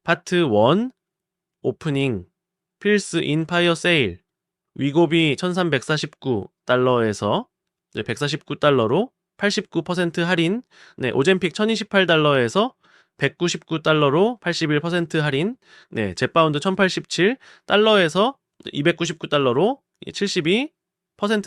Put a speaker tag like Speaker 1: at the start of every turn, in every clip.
Speaker 1: 파트 1 오프닝 필스 인 파이어 세일 위고비 1349달러에서 149달러로 89% 할인, 오젬픽 1028달러에서 199달러로 81% 할인, 젯바운드 1087달러에서 299달러로 72%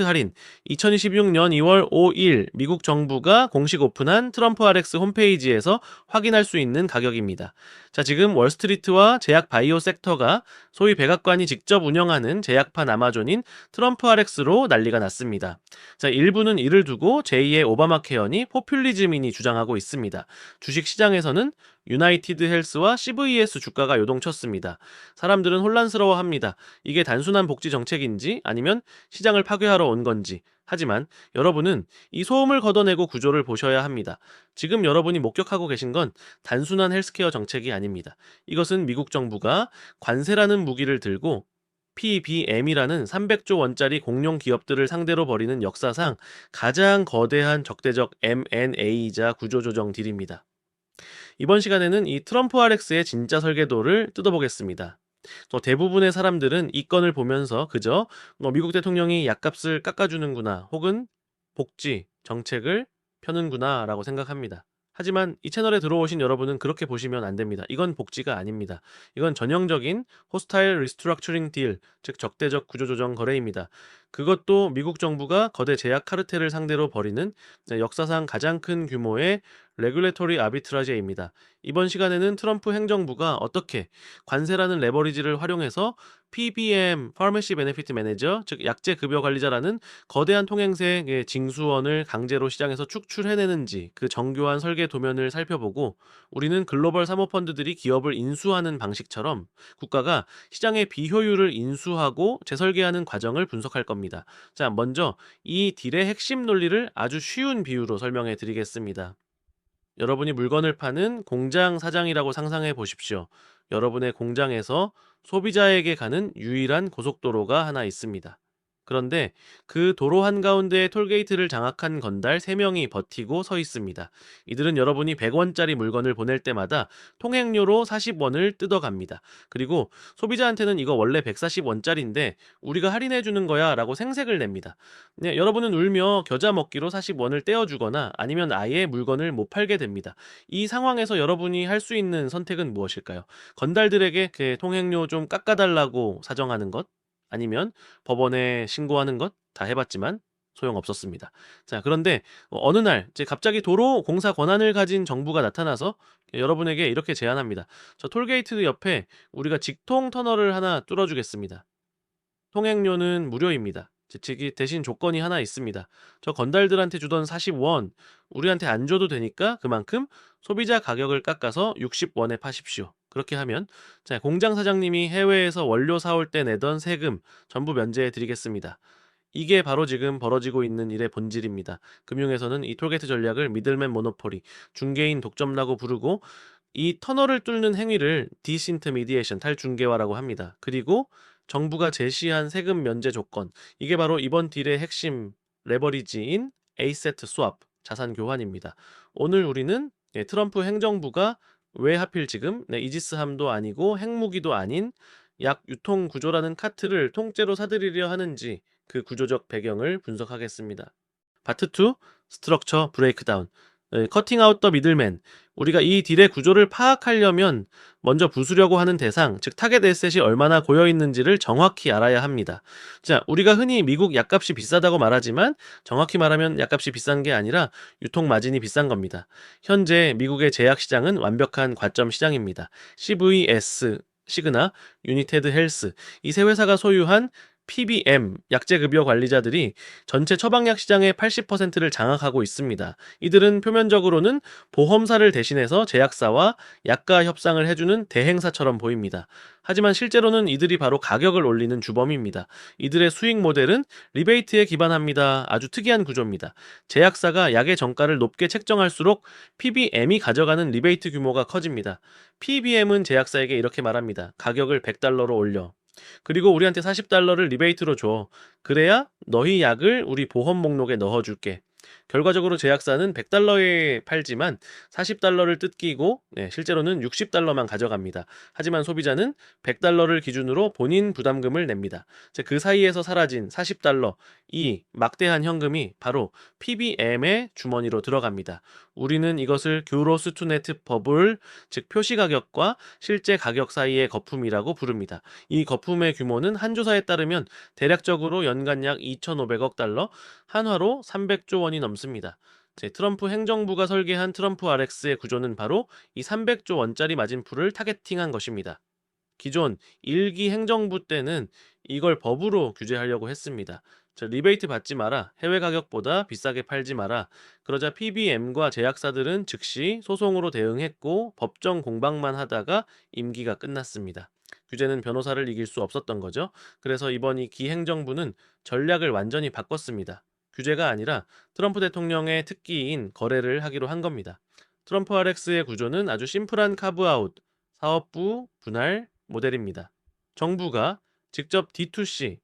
Speaker 1: 할인. 2026년 2월 5일 미국 정부가 공식 오픈한 트럼프 RX 홈페이지에서 확인할 수 있는 가격입니다. 자, 지금 월스트리트와 제약 바이오 섹터가 소위 백악관이 직접 운영하는 제약판 아마존인 트럼프 RX로 난리가 났습니다. 자, 일부는 이를 두고 제2의 오바마 케어니 포퓰리즘이니 주장하고 있습니다. 주식 시장에서는 유나이티드 헬스와 CVS 주가가 요동쳤습니다. 사람들은 혼란스러워합니다. 이게 단순한 복지 정책인지 아니면 시장을 파괴하러 온 건지. 하지만 여러분은 이 소음을 걷어내고 구조를 보셔야 합니다. 지금 여러분이 목격하고 계신 건 단순한 헬스케어 정책이 아닙니다. 이것은 미국 정부가 관세라는 무기를 들고 PBM이라는 300조 원짜리 공룡 기업들을 상대로 벌이는 역사상 가장 거대한 적대적 M&A이자 구조조정 딜입니다. 이번 시간에는 이 트럼프 RX의 진짜 설계도를 뜯어보겠습니다. 또 대부분의 사람들은 이 건을 보면서 그저 미국 대통령이 약값을 깎아주는구나 혹은 복지, 정책을 펴는구나 라고 생각합니다. 하지만 이 채널에 들어오신 여러분은 그렇게 보시면 안 됩니다. 이건 복지가 아닙니다. 이건 전형적인 호스타일 리스트럭처링 딜, 즉 적대적 구조조정 거래입니다. 그것도 미국 정부가 거대 제약 카르텔을 상대로 벌이는 역사상 가장 큰 규모의 레귤레토리 아비트라제입니다. 이번 시간에는 트럼프 행정부가 어떻게 관세라는 레버리지를 활용해서 PBM, Pharmacy Benefit Manager, 즉 약제 급여 관리자라는 거대한 통행세의 징수원을 강제로 시장에서 축출해내는지 그 정교한 설계 도면을 살펴보고 우리는 글로벌 사모펀드들이 기업을 인수하는 방식처럼 국가가 시장의 비효율을 인수하고 재설계하는 과정을 분석할 겁니다. 자, 먼저 이 딜의 핵심 논리를 아주 쉬운 비유로 설명해 드리겠습니다. 여러분이 물건을 파는 공장 사장이라고 상상해 보십시오. 여러분의 공장에서 소비자에게 가는 유일한 고속도로가 하나 있습니다. 그런데 그 도로 한가운데에 톨게이트를 장악한 건달 3명이 버티고 서 있습니다. 이들은 여러분이 100원짜리 물건을 보낼 때마다 통행료로 40원을 뜯어갑니다. 그리고 소비자한테는 이거 원래 140원짜리인데 우리가 할인해 주는 거야 라고 생색을 냅니다. 여러분은 울며 겨자 먹기로 40원을 떼어주거나 아니면 아예 물건을 못 팔게 됩니다. 이 상황에서 여러분이 할 수 있는 선택은 무엇일까요? 건달들에게 그 통행료 좀 깎아달라고 사정하는 것? 아니면 법원에 신고하는 것? 다 해봤지만 소용없었습니다. 자, 그런데 어느 날 이제 갑자기 도로 공사 권한을 가진 정부가 나타나서 여러분에게 이렇게 제안합니다. 저 톨게이트 옆에 우리가 직통 터널을 하나 뚫어주겠습니다. 통행료는 무료입니다. 대신 조건이 하나 있습니다. 저 건달들한테 주던 40원 우리한테 안 줘도 되니까 그만큼 소비자 가격을 깎아서 60원에 파십시오. 그렇게 하면 자, 공장 사장님이 해외에서 원료 사올 때 내던 세금 전부 면제해 드리겠습니다. 이게 바로 지금 벌어지고 있는 일의 본질입니다. 금융에서는 이 톨게이트 전략을 미들맨 모노폴리, 중개인 독점라고 부르고 이 터널을 뚫는 행위를 디스인터미디에이션, 탈중개화라고 합니다. 그리고 정부가 제시한 세금 면제 조건, 이게 바로 이번 딜의 핵심 레버리지인 에이세트 스왑, 자산 교환입니다. 오늘 우리는 트럼프 행정부가 왜 하필 지금 이지스함도 아니고 핵무기도 아닌 약 유통 구조라는 카트를 통째로 사들이려 하는지 그 구조적 배경을 분석하겠습니다. 파트 2 스트럭처 브레이크다운. 커팅 아웃 더 미들맨. 우리가 이 딜의 구조를 파악하려면 먼저 부수려고 하는 대상, 즉 타겟 에셋이 얼마나 고여 있는지를 정확히 알아야 합니다. 자, 우리가 흔히 미국 약값이 비싸다고 말하지만 정확히 말하면 약값이 비싼 게 아니라 유통 마진이 비싼 겁니다. 현재 미국의 제약 시장은 완벽한 과점 시장입니다. CVS, 시그나, 유니테드 헬스, 이 세 회사가 소유한 PBM, 약제급여 관리자들이 전체 처방약 시장의 80%를 장악하고 있습니다. 이들은 표면적으로는 보험사를 대신해서 제약사와 약가 협상을 해주는 대행사처럼 보입니다. 하지만 실제로는 이들이 바로 가격을 올리는 주범입니다. 이들의 수익 모델은 리베이트에 기반합니다. 아주 특이한 구조입니다. 제약사가 약의 정가를 높게 책정할수록 PBM이 가져가는 리베이트 규모가 커집니다. PBM은 제약사에게 이렇게 말합니다. 가격을 100달러로 올려. 그리고 우리한테 40달러를 리베이트로 줘. 그래야 너희 약을 우리 보험 목록에 넣어줄게. 결과적으로 제약사는 100달러에 팔지만 40달러를 뜯기고 실제로는 60달러만 가져갑니다. 하지만 소비자는 100달러를 기준으로 본인 부담금을 냅니다. 즉, 그 사이에서 사라진 40달러, 이 막대한 현금이 바로 PBM의 주머니로 들어갑니다. 우리는 이것을 교로스투네트 버블, 즉 표시가격과 실제 가격 사이의 거품이라고 부릅니다. 이 거품의 규모는 한 조사에 따르면 대략적으로 연간 약 2,500억 달러, 한화로 300조 원이 넘습니다. 트럼프 행정부가 설계한 트럼프 RX의 구조는 바로 이 300조 원짜리 마진풀을 타겟팅한 것입니다. 기존 1기 행정부 때는 이걸 법으로 규제하려고 했습니다. 리베이트 받지 마라, 해외 가격보다 비싸게 팔지 마라. 그러자 PBM과 제약사들은 즉시 소송으로 대응했고 법정 공방만 하다가 임기가 끝났습니다. 규제는 변호사를 이길 수 없었던 거죠. 그래서 이번 이 기행정부는 전략을 완전히 바꿨습니다. 규제가 아니라 트럼프 대통령의 특기인 거래를 하기로 한 겁니다. 트럼프 RX의 구조는 아주 심플한 카브아웃, 사업부 분할 모델입니다. 정부가 직접 D2C,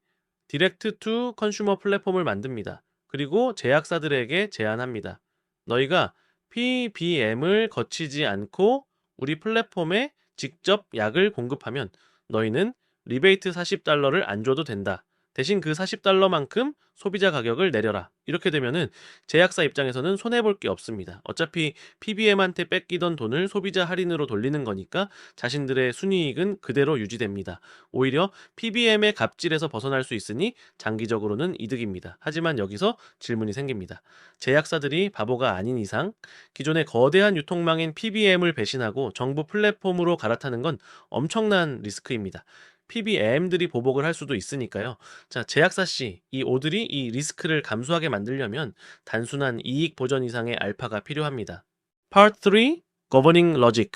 Speaker 1: 디렉트 투 컨슈머 플랫폼을 만듭니다. 그리고 제약사들에게 제안합니다. 너희가 PBM을 거치지 않고 우리 플랫폼에 직접 약을 공급하면 너희는 리베이트 40달러를 안 줘도 된다. 대신 그 40달러만큼 소비자 가격을 내려라. 이렇게 되면은 제약사 입장에서는 손해볼 게 없습니다. 어차피 PBM한테 뺏기던 돈을 소비자 할인으로 돌리는 거니까 자신들의 순이익은 그대로 유지됩니다. 오히려 PBM의 갑질에서 벗어날 수 있으니 장기적으로는 이득입니다. 하지만 여기서 질문이 생깁니다. 제약사들이 바보가 아닌 이상 기존의 거대한 유통망인 PBM을 배신하고 정부 플랫폼으로 갈아타는 건 엄청난 리스크입니다. PBM들이 보복을 할 수도 있으니까요. 자, 제약사 씨, 이 오들이 이 리스크를 감수하게 만들려면 단순한 이익 보전 이상의 알파가 필요합니다. Part 3, Governing Logic,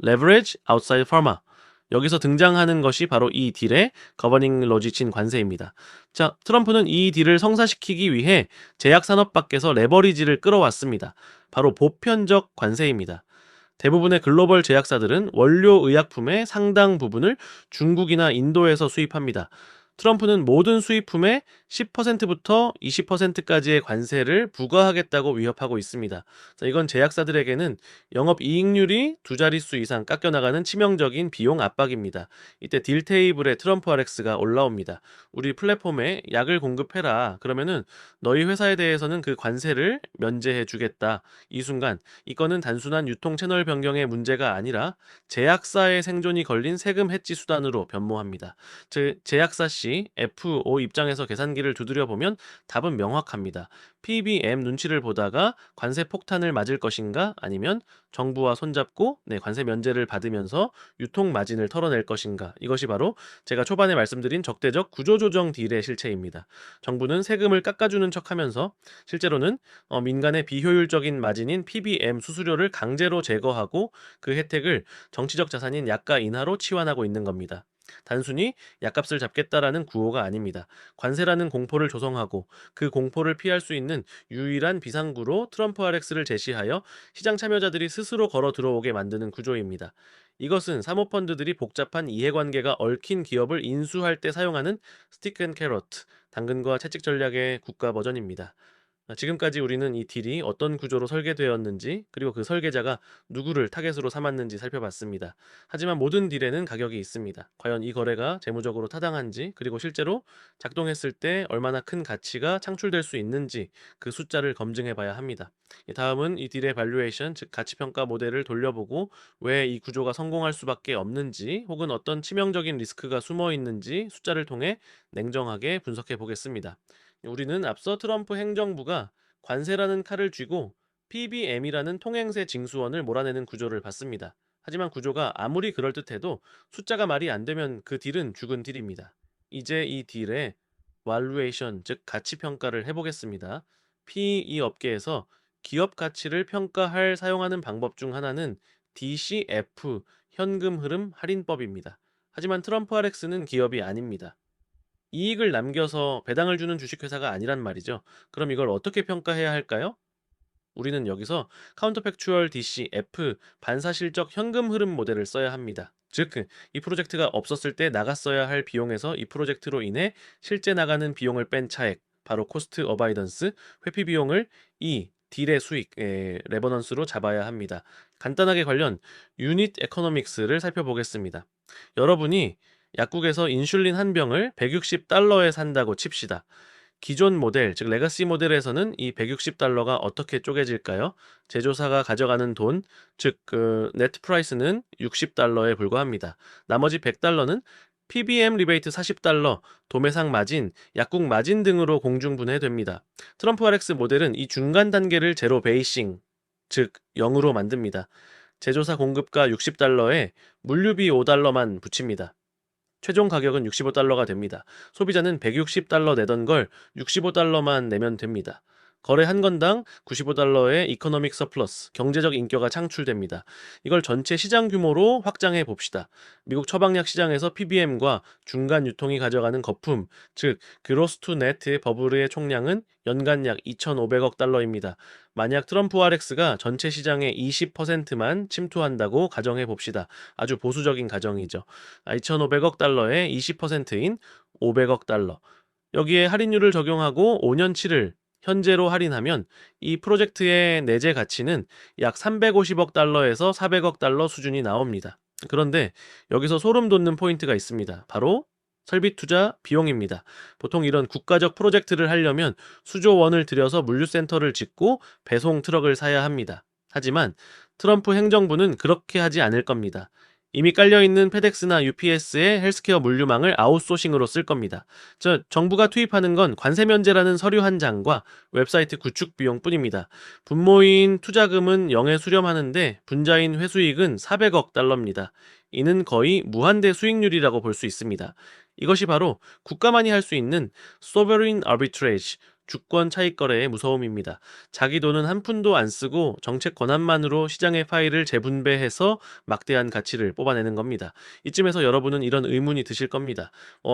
Speaker 1: Leverage Outside Pharma. 여기서 등장하는 것이 바로 이 딜의 Governing Logic인 관세입니다. 자, 트럼프는 이 딜을 성사시키기 위해 제약산업 밖에서 레버리지를 끌어왔습니다. 바로 보편적 관세입니다. 대부분의 글로벌 제약사들은 원료 의약품의 상당 부분을 중국이나 인도에서 수입합니다. 트럼프는 모든 수입품에 10%부터 20%까지의 관세를 부과하겠다고 위협하고 있습니다. 이건 제약사들에게는 영업이익률이 두 자릿수 이상 깎여나가는 치명적인 비용 압박입니다. 이때 딜 테이블에 트럼프 RX가 올라옵니다. 우리 플랫폼에 약을 공급해라. 그러면은 너희 회사에 대해서는 그 관세를 면제해 주겠다. 이 순간 이거는 단순한 유통 채널 변경의 문제가 아니라 제약사의 생존이 걸린 세금 해지 수단으로 변모합니다. 제약사 시 FO 입장에서 계산기를 두드려 보면 답은 명확합니다. PBM 눈치를 보다가 관세 폭탄을 맞을 것인가 아니면 정부와 손잡고 관세 면제를 받으면서 유통 마진을 털어낼 것인가. 이것이 바로 제가 초반에 말씀드린 적대적 구조조정 딜의 실체입니다. 정부는 세금을 깎아주는 척하면서 실제로는 민간의 비효율적인 마진인 PBM 수수료를 강제로 제거하고 그 혜택을 정치적 자산인 약가 인하로 치환하고 있는 겁니다. 단순히 약값을 잡겠다라는 구호가 아닙니다. 관세라는 공포를 조성하고 그 공포를 피할 수 있는 유일한 비상구로 트럼프 RX를 제시하여 시장 참여자들이 스스로 걸어 들어오게 만드는 구조입니다. 이것은 사모펀드들이 복잡한 이해관계가 얽힌 기업을 인수할 때 사용하는 스틱 앤 캐럿, 당근과 채찍 전략의 국가 버전입니다. 지금까지 우리는 이 딜이 어떤 구조로 설계되었는지 그리고 그 설계자가 누구를 타겟으로 삼았는지 살펴봤습니다. 하지만 모든 딜에는 가격이 있습니다. 과연 이 거래가 재무적으로 타당한지 그리고 실제로 작동했을 때 얼마나 큰 가치가 창출될 수 있는지 그 숫자를 검증해 봐야 합니다. 다음은 이 딜의 밸류에이션, 즉 가치평가 모델을 돌려보고 왜 이 구조가 성공할 수밖에 없는지 혹은 어떤 치명적인 리스크가 숨어 있는지 숫자를 통해 냉정하게 분석해 보겠습니다. 우리는 앞서 트럼프 행정부가 관세라는 칼을 쥐고 PBM이라는 통행세 징수원을 몰아내는 구조를 봤습니다. 하지만 구조가 아무리 그럴듯해도 숫자가 말이 안 되면 그 딜은 죽은 딜입니다. 이제 이 딜의 valuation, 즉 가치 평가를 해보겠습니다. PE 업계에서 기업 가치를 평가할 사용하는 방법 중 하나는 DCF, 현금 흐름 할인법입니다. 하지만 트럼프 RX는 기업이 아닙니다. 이익을 남겨서 배당을 주는 주식회사가 아니란 말이죠. 그럼 이걸 어떻게 평가해야 할까요? 우리는 여기서 카운터팩추얼 DCF 반사실적 현금 흐름 모델을 써야 합니다. 즉, 이 프로젝트가 없었을 때 나갔어야 할 비용에서 이 프로젝트로 인해 실제 나가는 비용을 뺀 차액, 바로 코스트 어바이던스, 회피 비용을 딜의 수익, 레버넌스로 잡아야 합니다. 간단하게 관련 유닛 에코노믹스를 살펴보겠습니다. 여러분이 약국에서 인슐린 한 병을 160달러에 산다고 칩시다. 기존 모델, 즉 레가시 모델에서는 이 160달러가 어떻게 쪼개질까요? 제조사가 가져가는 돈, 즉 네트 프라이스는 60달러에 불과합니다. 나머지 100달러는 PBM 리베이트 40달러, 도매상 마진, 약국 마진 등으로 공중분해됩니다. 트럼프 RX 모델은 이 중간 단계를 제로 베이싱, 즉 0으로 만듭니다. 제조사 공급가 60달러에 물류비 5달러만 붙입니다. 최종 가격은 65달러가 됩니다. 소비자는 160달러 내던 걸 65달러만 내면 됩니다. 거래 한 건당 95달러의 이코노믹 서플러스, 경제적 인격이 창출됩니다. 이걸 전체 시장 규모로 확장해 봅시다. 미국 처방약 시장에서 PBM과 중간 유통이 가져가는 거품, 즉 그로스 투 네트 버블의 총량은 연간 약 2,500억 달러입니다. 만약 트럼프 RX가 전체 시장의 20%만 침투한다고 가정해 봅시다. 아주 보수적인 가정이죠. 2,500억 달러의 20%인 500억 달러. 여기에 할인율을 적용하고 5년치를 현재로 할인하면 이 프로젝트의 내재 가치는 약 350억 달러에서 400억 달러 수준이 나옵니다. 그런데 여기서 소름 돋는 포인트가 있습니다. 바로 설비 투자 비용입니다. 보통 이런 국가적 프로젝트를 하려면 수조 원을 들여서 물류센터를 짓고 배송 트럭을 사야 합니다. 하지만 트럼프 행정부는 그렇게 하지 않을 겁니다. 이미 깔려있는 페덱스나 UPS의 헬스케어 물류망을 아웃소싱으로 쓸 겁니다. 정부가 투입하는 건 관세 면제라는 서류 한 장과 웹사이트 구축 비용뿐입니다. 분모인 투자금은 0에 수렴하는데 분자인 회수익은 400억 달러입니다. 이는 거의 무한대 수익률이라고 볼 수 있습니다. 이것이 바로 국가만이 할 수 있는 sovereign arbitrage, 주권 차익 거래의 무서움입니다. 자기 돈은 한 푼도 안 쓰고 정책 권한만으로 시장의 파일을 재분배해서 막대한 가치를 뽑아내는 겁니다. 이쯤에서 여러분은 이런 의문이 드실 겁니다.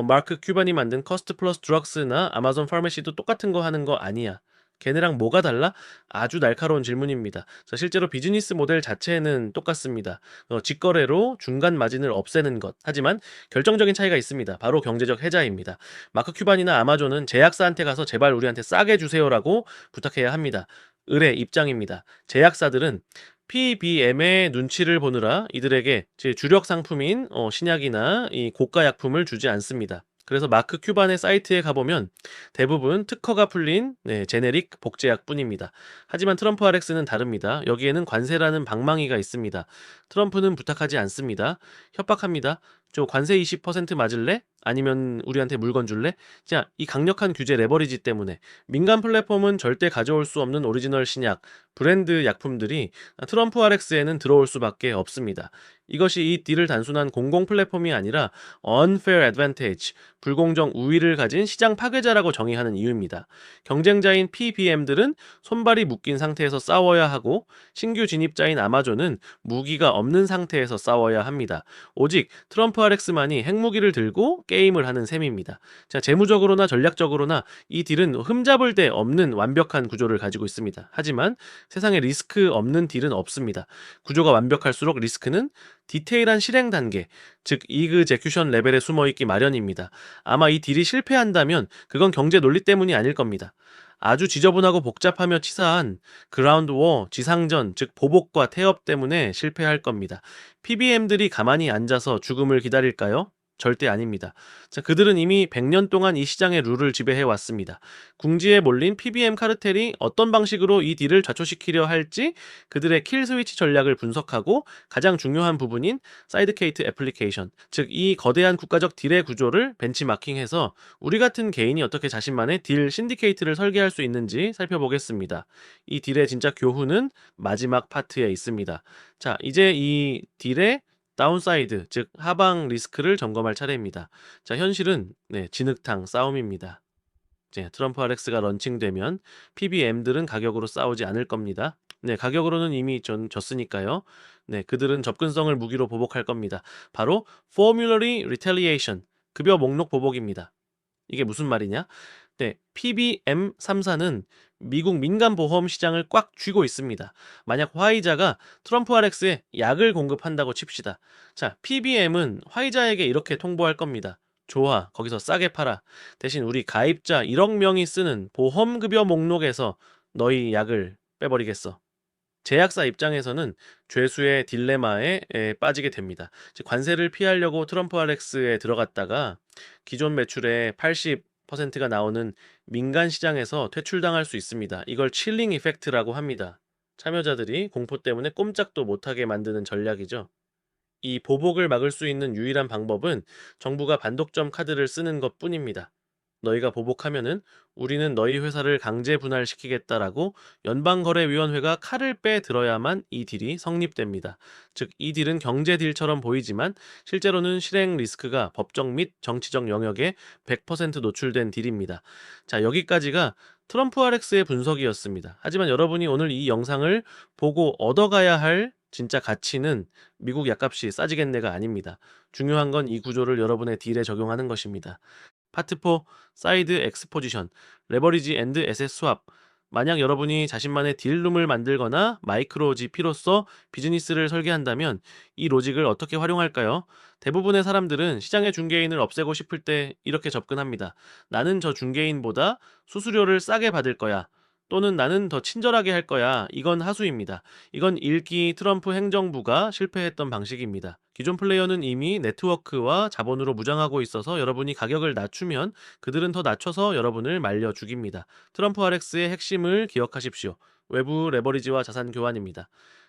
Speaker 1: 마크 큐반이 만든 커스트 플러스 드럭스나 아마존 파마시도 똑같은 거 하는 거 아니야? 걔네랑 뭐가 달라? 아주 날카로운 질문입니다. 실제로 비즈니스 모델 자체는 똑같습니다. 직거래로 중간 마진을 없애는 것. 하지만 결정적인 차이가 있습니다. 바로 경제적 해자입니다. 마크 큐반이나 아마존은 제약사한테 가서 제발 우리한테 싸게 주세요라고 부탁해야 합니다. 을의 입장입니다. 제약사들은 PBM의 눈치를 보느라 이들에게 제 주력 상품인 신약이나 이 고가 약품을 주지 않습니다. 그래서 마크 큐반의 사이트에 가보면 대부분 특허가 풀린 제네릭 복제약뿐입니다. 하지만 트럼프 RX는 다릅니다. 여기에는 관세라는 방망이가 있습니다. 트럼프는 부탁하지 않습니다. 협박합니다. 저 관세 20% 맞을래? 아니면 우리한테 물건 줄래? 자, 이 강력한 규제 레버리지 때문에 민간 플랫폼은 절대 가져올 수 없는 오리지널 신약, 브랜드 약품들이 트럼프 RX에는 들어올 수밖에 없습니다. 이것이 이 딜을 단순한 공공 플랫폼이 아니라 unfair advantage, 불공정 우위를 가진 시장 파괴자라고 정의하는 이유입니다. 경쟁자인 PBM들은 손발이 묶인 상태에서 싸워야 하고 신규 진입자인 아마존은 무기가 없는 상태에서 싸워야 합니다. 오직 트럼프 RX만이 핵무기를 들고 게임을 하는 셈입니다. 자, 재무적으로나 전략적으로나 이 딜은 흠잡을 데 없는 완벽한 구조를 가지고 있습니다. 하지만 세상에 리스크 없는 딜은 없습니다. 구조가 완벽할수록 리스크는 디테일한 실행 단계, 즉 이그제큐션 레벨에 숨어있기 마련입니다. 아마 이 딜이 실패한다면 그건 경제 논리 때문이 아닐 겁니다. 아주 지저분하고 복잡하며 치사한 그라운드 워, 지상전, 즉 보복과 태업 때문에 실패할 겁니다. PBM들이 가만히 앉아서 죽음을 기다릴까요? 절대 아닙니다. 자, 그들은 이미 100년 동안 이 시장의 룰을 지배해 왔습니다. 궁지에 몰린 PBM 카르텔이 어떤 방식으로 이 딜을 좌초시키려 할지 그들의 킬 스위치 전략을 분석하고 가장 중요한 부분인 사이드케이트 애플리케이션, 즉 이 거대한 국가적 딜의 구조를 벤치마킹해서 우리 같은 개인이 어떻게 자신만의 딜 신디케이트를 설계할 수 있는지 살펴보겠습니다. 이 딜의 진짜 교훈은 마지막 파트에 있습니다. 자, 이제 이 딜의 다운사이드, 즉 하방 리스크를 점검할 차례입니다. 자, 현실은 진흙탕 싸움입니다. 이제 트럼프 RX가 런칭되면 PBM들은 가격으로 싸우지 않을 겁니다. 가격으로는 이미 졌으니까요. 그들은 접근성을 무기로 보복할 겁니다. 바로 Formulary Retaliation, 급여 목록 보복입니다. 이게 무슨 말이냐? PBM 3사는 미국 민간보험 시장을 꽉 쥐고 있습니다. 만약 화이자가 트럼프 RX에 약을 공급한다고 칩시다. 자, PBM은 화이자에게 이렇게 통보할 겁니다. 좋아. 거기서 싸게 팔아. 대신 우리 가입자 1억 명이 쓰는 보험급여 목록에서 너희 약을 빼버리겠어. 제약사 입장에서는 죄수의 딜레마에 빠지게 됩니다. 즉, 관세를 피하려고 트럼프 RX에 들어갔다가 기존 매출의 80%가 나오는 민간 시장에서 퇴출당할 수 있습니다. 이걸 칠링 이펙트라고 합니다. 참여자들이 공포 때문에 꼼짝도 못하게 만드는 전략이죠. 이 보복을 막을 수 있는 유일한 방법은 정부가 반독점 카드를 쓰는 것뿐입니다. 너희가 보복하면은 우리는 너희 회사를 강제 분할시키겠다라고 연방거래위원회가 칼을 빼 들어야만 이 딜이 성립됩니다. 즉, 이 딜은 경제 딜처럼 보이지만 실제로는 실행 리스크가 법적 및 정치적 영역에 100% 노출된 딜입니다. 자, 여기까지가 트럼프 RX의 분석이었습니다. 하지만 여러분이 오늘 이 영상을 보고 얻어가야 할 진짜 가치는 미국 약값이 싸지겠네가 아닙니다. 중요한 건 이 구조를 여러분의 딜에 적용하는 것입니다. 파트 4 사이드 엑스포지션 레버리지 앤드 에셋 스왑. 만약 여러분이 자신만의 딜룸을 만들거나 마이크로 GP로서 비즈니스를 설계한다면 이 로직을 어떻게 활용할까요? 대부분의 사람들은 시장의 중개인을 없애고 싶을 때 이렇게 접근합니다. 나는 저 중개인보다 수수료를 싸게 받을 거야. 또는 나는 더 친절하게 할 거야. 이건 하수입니다. 이건 1기 트럼프 행정부가 실패했던 방식입니다. 기존 플레이어는 이미 네트워크와 자본으로 무장하고 있어서 여러분이 가격을 낮추면 그들은 더 낮춰서 여러분을 말려 죽입니다. 트럼프 RX의 핵심을 기억하십시오. 외부 레버리지와 자산 교환입니다.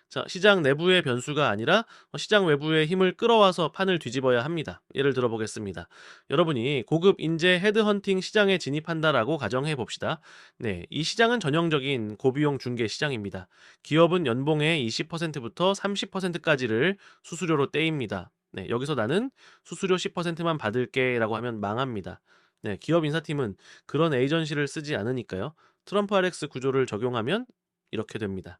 Speaker 1: 자, 시장 내부의 변수가 아니라 시장 외부의 힘을 끌어와서 판을 뒤집어야 합니다. 예를 들어보겠습니다. 여러분이 고급 인재 헤드헌팅 시장에 진입한다라고 가정해 봅시다. 네, 이 시장은 전형적인 고비용 중개 시장입니다. 기업은 연봉의 20%부터 30%까지를 수수료로 떼입니다. 네, 여기서 나는 수수료 10%만 받을게 라고 하면 망합니다. 네, 기업 인사팀은 그런 에이전시를 쓰지 않으니까요. 트럼프 RX 구조를 적용하면 이렇게 됩니다.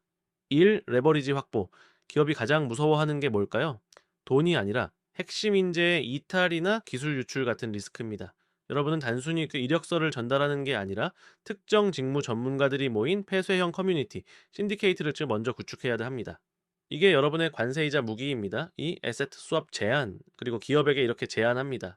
Speaker 1: 1. 레버리지 확보. 기업이 가장 무서워하는 게 뭘까요? 돈이 아니라 핵심 인재의 이탈이나 기술 유출 같은 리스크입니다. 여러분은 단순히 그 이력서를 전달하는 게 아니라 특정 직무 전문가들이 모인 폐쇄형 커뮤니티, 신디케이트를 먼저 구축해야 합니다. 이게 여러분의 관세이자 무기입니다. 이 에세트 수합 제한, 그리고 기업에게 이렇게 제한합니다.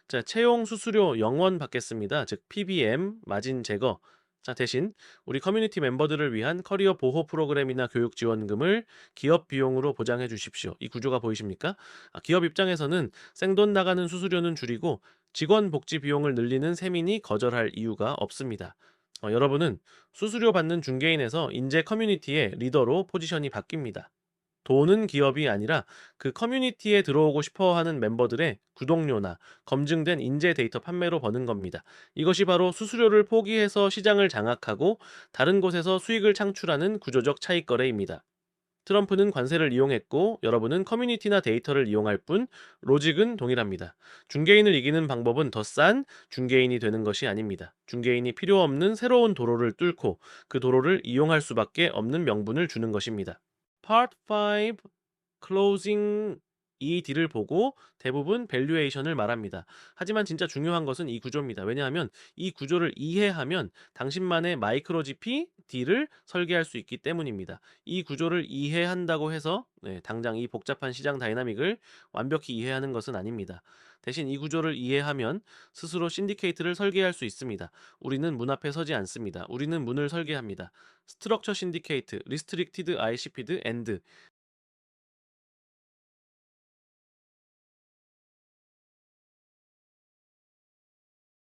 Speaker 1: 자, 채용 수수료 0원 받겠습니다. 즉 PBM, 마진 제거. 자, 대신 우리 커뮤니티 멤버들을 위한 커리어 보호 프로그램이나 교육 지원금을 기업 비용으로 보장해 주십시오. 이 구조가 보이십니까? 기업 입장에서는 생돈 나가는 수수료는 줄이고 직원 복지 비용을 늘리는 세민이 거절할 이유가 없습니다. 여러분은 수수료 받는 중개인에서 인재 커뮤니티의 리더로 포지션이 바뀝니다. 돈은 기업이 아니라 그 커뮤니티에 들어오고 싶어 하는 멤버들의 구독료나 검증된 인재 데이터 판매로 버는 겁니다. 이것이 바로 수수료를 포기해서 시장을 장악하고 다른 곳에서 수익을 창출하는 구조적 차익 거래입니다. 트럼프는 관세를 이용했고 여러분은 커뮤니티나 데이터를 이용할 뿐 로직은 동일합니다. 중개인을 이기는 방법은 더 싼 중개인이 되는 것이 아닙니다. 중개인이 필요 없는 새로운 도로를 뚫고 그 도로를 이용할 수밖에 없는 명분을 주는 것입니다. Part 5 Closing ED를 보고 대부분 밸류에이션을 말합니다. 하지만 진짜 중요한 것은 이 구조입니다. 왜냐하면 이 구조를 이해하면 당신만의 마이크로 GP D를 설계할 수 있기 때문입니다. 이 구조를 이해한다고 해서 당장 이 복잡한 시장 다이나믹을 완벽히 이해하는 것은 아닙니다. 대신 이 구조를 이해하면 스스로 신디케이트를 설계할 수 있습니다. 우리는 문 앞에 서지 않습니다. 우리는 문을 설계합니다. 스트럭처 신디케이트, 리스트릭티드 ICP드, 엔드.